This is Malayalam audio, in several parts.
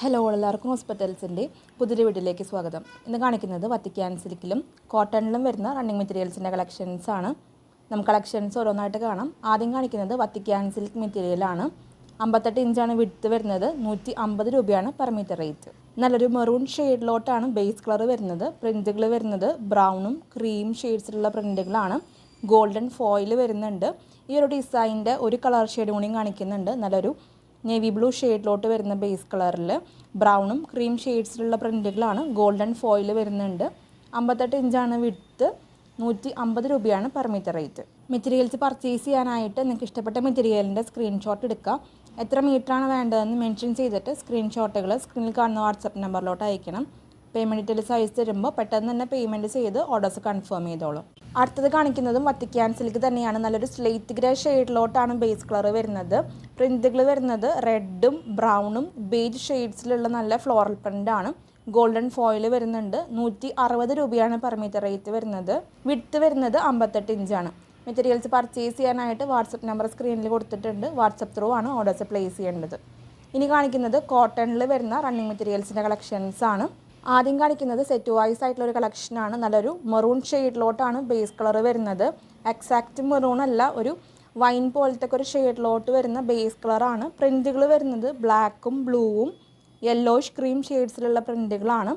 ഹലോ എല്ലാവർക്കും ഹോസ്പിറ്റൽസിൻ്റെ പുതിയൊരു വീഡിയോയിലേക്ക് സ്വാഗതം. ഇന്ന് കാണിക്കുന്നത് വത്തിക്കാൻ സിൽക്കിലും കോട്ടണിലും വരുന്ന റണ്ണിങ് മെറ്റീരിയൽസിൻ്റെ കളക്ഷൻസ് ആണ്. നമുക്ക് കളക്ഷൻസ് ഓരോന്നായിട്ട് കാണാം. ആദ്യം കാണിക്കുന്നത് വത്തിക്കാൻ സിൽക്ക് മെറ്റീരിയലാണ്. 58 ഇഞ്ചാണ് വിഡ്ത്ത് വരുന്നത്. 150 രൂപയാണ് പെർ മീറ്റർ റേറ്റ്. നല്ലൊരു മെറൂൺ ഷെയ്ഡിലോട്ടാണ് ബേസ് കളർ വരുന്നത്. പ്രിൻറ്റുകൾ വരുന്നത് ബ്രൗണും ക്രീം ഷെയ്ഡ്സിലുള്ള പ്രിൻറ്റുകളാണ്. ഗോൾഡൻ ഫോയിൽ വരുന്നുണ്ട്. ഈ ഒരു ഡിസൈനിൻ്റെ ഒരു കളർ ഷെയ്ഡ് കൂടിയും കാണിക്കുന്നുണ്ട്. നല്ലൊരു നേവി ബ്ലൂ ഷെയ്ഡിലോട്ട് വരുന്ന ബേസ് കളറിൽ ബ്രൗണും ക്രീം ഷെയ്ഡ്സിലുള്ള പ്രിൻറ്റുകളാണ്. ഗോൾഡൻ ഫോയിൽ വരുന്നുണ്ട്. 58 ഇഞ്ചാണ് വിഡ്ത്ത്. 150 രൂപയാണ് per metre rate. Materials purchase ചെയ്യാനായിട്ട് നിങ്ങൾക്ക് ഇഷ്ടപ്പെട്ട മെറ്റീരിയലിൻ്റെ സ്ക്രീൻഷോട്ട് എടുക്കുക. എത്ര മീറ്ററാണ് വേണ്ടതെന്ന് മെൻഷൻ ചെയ്തിട്ട് സ്ക്രീൻഷോട്ടുകൾ സ്ക്രീനിൽ കാണുന്ന വാട്സപ്പ് നമ്പറിലോട്ട് അയക്കണം. പേയ്മെൻറ്റ് ഡീറ്റെയിൽസ് അയച്ചു തരുമ്പോൾ പെട്ടെന്ന് തന്നെ പേയ്മെൻറ്റ് ചെയ്ത് ഓർഡേഴ്സ് കൺഫേം ചെയ്തോളൂ. അടുത്തത് കാണിക്കുന്നതും വത്തിക്കാൻ സിൽക്ക് തന്നെയാണ്. നല്ലൊരു സ്ലേറ്റ് ഗ്രേ ഷെയ്ഡിലോട്ടാണ് ബേസ് കളർ വരുന്നത്. പ്രിൻറ്റുകൾ വരുന്നത് റെഡും ബ്രൗണും ബേജ് ഷെയ്ഡ്സിലുള്ള നല്ല ഫ്ലോറൽ പ്രിൻ്റാണ്. ഗോൾഡൻ ഫോയിൽ വരുന്നുണ്ട്. 160 രൂപയാണ് പെർ മീറ്റർ റേറ്റ് വരുന്നത്. വിഡ്ത്ത് വരുന്നത് 58 ഇഞ്ചാണ്. മെറ്റീരിയൽസ് പർച്ചേസ് ചെയ്യാനായിട്ട് വാട്സപ്പ് നമ്പർ സ്ക്രീനിൽ കൊടുത്തിട്ടുണ്ട്. വാട്സപ്പ് ത്രൂ ആണ് ഓർഡേഴ്സ് പ്ലേസ് ചെയ്യേണ്ടത്. ഇനി കാണിക്കുന്നത് കോട്ടണിൽ വരുന്ന റണ്ണിങ് മെറ്റീരിയൽസിൻ്റെ കളക്ഷൻസ് ആണ്. ആദ്യം കാണിക്കുന്നത് സെറ്റ് വൈസ് ആയിട്ടുള്ള ഒരു കളക്ഷനാണ്. നല്ലൊരു മെറൂൺ ഷെയ്ഡിലോട്ടാണ് ബേസ് കളർ വരുന്നത്. എക്സാക്റ്റ് മെറൂൺ അല്ല, ഒരു വൈൻ പോലത്തെ ഒരു ഷെയ്ഡിലോട്ട് വരുന്ന ബേസ് കളറാണ്. പ്രിൻറ്റുകൾ വരുന്നത് ബ്ലാക്കും ബ്ലൂവും യെല്ലോയിഷ് ക്രീം ഷെയ്ഡ്സിലുള്ള പ്രിൻറ്റുകളാണ്.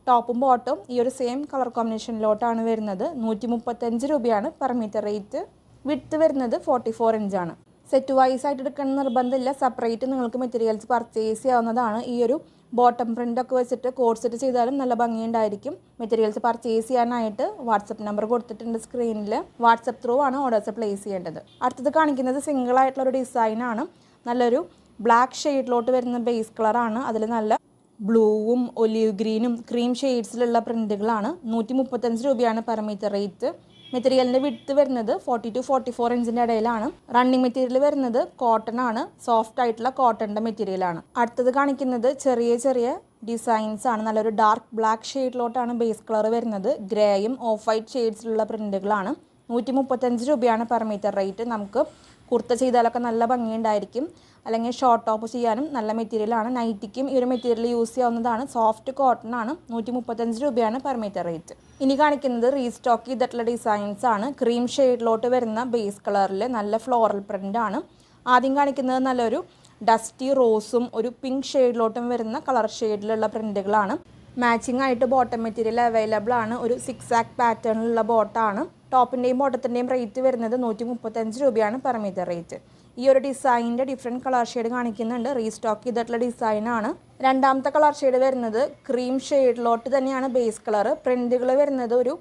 ടോപ്പും ബോട്ടും ഈ ഒരു സെയിം കളർ കോമ്പിനേഷനിലോട്ടാണ് വരുന്നത്. 135 രൂപയാണ് പെർ മീറ്റർ റേറ്റ്. വിഡ്ത്ത് വരുന്നത് 44 ഇഞ്ചാണ്. സെറ്റ് വൈസ് ആയിട്ട് എടുക്കണം നിർബന്ധമില്ല. സെപ്പറേറ്റ് നിങ്ങൾക്ക് മെറ്റീരിയൽസ് പർച്ചേസ് ചെയ്യാവുന്നതാണ്. ഈ ഒരു ബോട്ടം പ്രിൻ്റൊക്കെ വെച്ചിട്ട് കോഡ് സെറ്റ് ചെയ്താലും നല്ല ഭംഗിയുണ്ടായിരിക്കും. മെറ്റീരിയൽസ് പർച്ചേസ് ചെയ്യാനായിട്ട് വാട്സപ്പ് നമ്പർ കൊടുത്തിട്ടുണ്ട് സ്ക്രീനിൽ. വാട്സപ്പ് ത്രൂ ആണ് ഓർഡേഴ്സ് പ്ലേസ് ചെയ്യേണ്ടത്. അടുത്തത് കാണിക്കുന്നത് സിംഗിൾ ആയിട്ടുള്ളൊരു ഡിസൈനാണ്. നല്ലൊരു ബ്ലാക്ക് ഷെയ്ഡിലോട്ട് വരുന്ന ബേസ് കളറാണ്. അതിൽ നല്ല ബ്ലൂവും ഒലീവ് ഗ്രീനും ക്രീം ഷെയ്ഡ്സിലുള്ള പ്രിൻറ്റുകളാണ്. 135 രൂപയാണ് പെർ മീറ്റർ റേറ്റ്. മെറ്റീരിയലിൻ്റെ വിഡ്ത്ത് വരുന്നത് 40 to 44 ഇഞ്ചിൻ്റെ ഇടയിലാണ്. റണ്ണിങ് മെറ്റീരിയൽ വരുന്നത് കോട്ടൺ ആണ്. സോഫ്റ്റ് ആയിട്ടുള്ള കോട്ടണിൻ്റെ മെറ്റീരിയലാണ്. അടുത്തത് കാണിക്കുന്നത് ചെറിയ ചെറിയ ഡിസൈൻസ് ആണ്. നല്ലൊരു ഡാർക്ക് ബ്ലാക്ക് ഷെയ്ഡിലോട്ടാണ് ബേസ് കളർ വരുന്നത്. ഗ്രേയും ഓഫ് വൈറ്റ് ഷെയ്ഡ്സിലുള്ള പ്രിൻറ്റുകളാണ്. 135 രൂപയാണ് പെർ മീറ്റർ റേറ്റ്. നമുക്ക് കുർത്ത ചെയ്താലൊക്കെ നല്ല ഭംഗിയുണ്ടായിരിക്കും. അല്ലെങ്കിൽ ഷോർട്ട് ടോപ്പ് ചെയ്യാനും നല്ല മെറ്റീരിയലാണ്. നൈറ്റിക്കും ഈ ഒരു മെറ്റീരിയൽ യൂസ് ചെയ്യാവുന്നതാണ്. സോഫ്റ്റ് കോട്ടൺ ആണ്. 135 രൂപയാണ് പെർ മീറ്റർ റേറ്റ്. ഇനി കാണിക്കുന്നത് റീസ്റ്റോക്ക് ചെയ്തിട്ടുള്ള ഡിസൈൻസ് ആണ്. ക്രീം ഷെയ്ഡിലോട്ട് വരുന്ന ബേസ് കളറിൽ നല്ല ഫ്ലോറൽ പ്രിൻ്റ് ആണ്. ആദ്യം കാണിക്കുന്നത് നല്ലൊരു ഡസ്റ്റി റോസും ഒരു പിങ്ക് ഷെയ്ഡിലോട്ടും വരുന്ന കളർ ഷെയ്ഡിലുള്ള പ്രിൻറ്റുകളാണ്. മാച്ചിങ് ആയിട്ട് ബോട്ടം മെറ്റീരിയൽ അവൈലബിൾ ആണ്. ഒരു 6 ആക്ട് പാറ്റേണിലുള്ള ബോട്ടാണ്. ടോപ്പിൻ്റെയും ബോട്ടത്തിൻ്റെയും റേറ്റ് വരുന്നത് 135 രൂപയാണ് പെർ മീറ്റർ റേറ്റ്. ഈ ഒരു ഡിസൈനിൻ്റെ ഡിഫറെൻറ്റ് കളർ ഷെയ്ഡ് കാണിക്കുന്നുണ്ട്. റീസ്റ്റോക്ക് ചെയ്തിട്ടുള്ള ഡിസൈനാണ്. രണ്ടാമത്തെ കളർ ഷെയ്ഡ് വരുന്നത് ക്രീം ഷെയ്ഡിലോട്ട് തന്നെയാണ് ബേസ് കളർ. പ്രിൻറ്റുകൾ വരുന്നത് ഒരു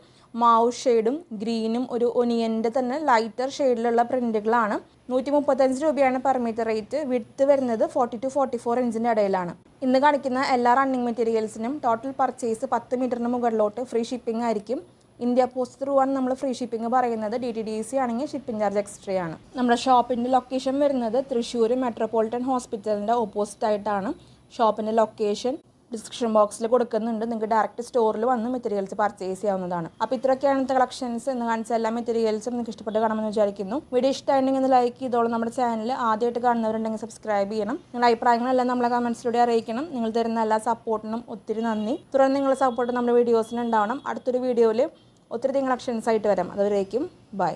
മാവ് ഷെയ്ഡും ഗ്രീനും ഒരു ഒനിയൻ്റെ തന്നെ ലൈറ്റർ ഷെയ്ഡിലുള്ള പ്രിൻറ്റുകളാണ്. 135 രൂപയാണ് പെർ മീറ്റർ റേറ്റ്. വിഡ്ത്ത് വരുന്നത് 40 to 44 ഇഞ്ചിൻ്റെ ഇടയിലാണ്. ഇന്ന് കാണിക്കുന്ന എല്ലാ റണ്ണിങ് മെറ്റീരിയൽസിനും ടോട്ടൽ പർച്ചേസ് 10 മീറ്ററിന് മുകളിലോട്ട് ഫ്രീ ഷിപ്പിംഗ് ആയിരിക്കും. ഇന്ത്യ പോസ്റ്റ് ത്രൂ ആണ് നമ്മൾ ഫ്രീ ഷിപ്പിംഗ് പറയുന്നത്. DTDC ആണെങ്കിൽ ഷിപ്പിംഗ് ചാർജ് എക്സ്ട്രാ ആണ്. നമ്മുടെ ഷോപ്പിൻ്റെ ലൊക്കേഷൻ വരുന്നത് തൃശ്ശൂർ മെട്രോപൊളിറ്റൻ ഹോസ്പിറ്റലിൻ്റെ ഓപ്പോസിറ്റ് ആയിട്ടാണ്. ഷോപ്പിൻ്റെ ലൊക്കേഷൻ ഡിസ്ക്രിപ്ഷൻ ബോക്സിൽ കൊടുക്കുന്നുണ്ട്. നിങ്ങൾക്ക് ഡയറക്റ്റ് സ്റ്റോറിൽ വന്ന് മെറ്റീരിയൽസ് പർച്ചേസ് ചെയ്യാവുന്നതാണ്. അപ്പോൾ ഇത്രയൊക്കെയാണ് ഇന്നത്തെ കളക്ഷൻസ്. എന്ന് കാണിച്ച എല്ലാ മെറ്റീരിയൽസും നിങ്ങൾക്ക് ഇഷ്ടപ്പെട്ട് കാണുമെന്ന് വിചാരിക്കുന്നു. വീഡിയോ ഇഷ്ടമായിട്ടുണ്ടെങ്കിൽ ഒന്ന് ലൈക്ക് ചെയ്തോളൂ. നമ്മുടെ ചാനൽ ആദ്യമായിട്ട് കാണുന്നവരുണ്ടെങ്കിൽ സബ്സ്ക്രൈബ് ചെയ്യണം. നിങ്ങളുടെ അഭിപ്രായങ്ങളെല്ലാം നമ്മളെ കമൻസിലൂടെ അറിയിക്കണം. നിങ്ങൾ തരുന്ന എല്ലാ സപ്പോർട്ടിനും ഒത്തിരി നന്ദി. തുടർന്ന് നിങ്ങളുടെ സപ്പോർട്ട് നമ്മുടെ വീഡിയോസിന് ഉണ്ടാവണം. അടുത്തൊരു വീഡിയോയിൽ ഒത്തിരി കളക്ഷൻസ് ആയിട്ട് വരാം. അതുവരേക്കും ബൈ.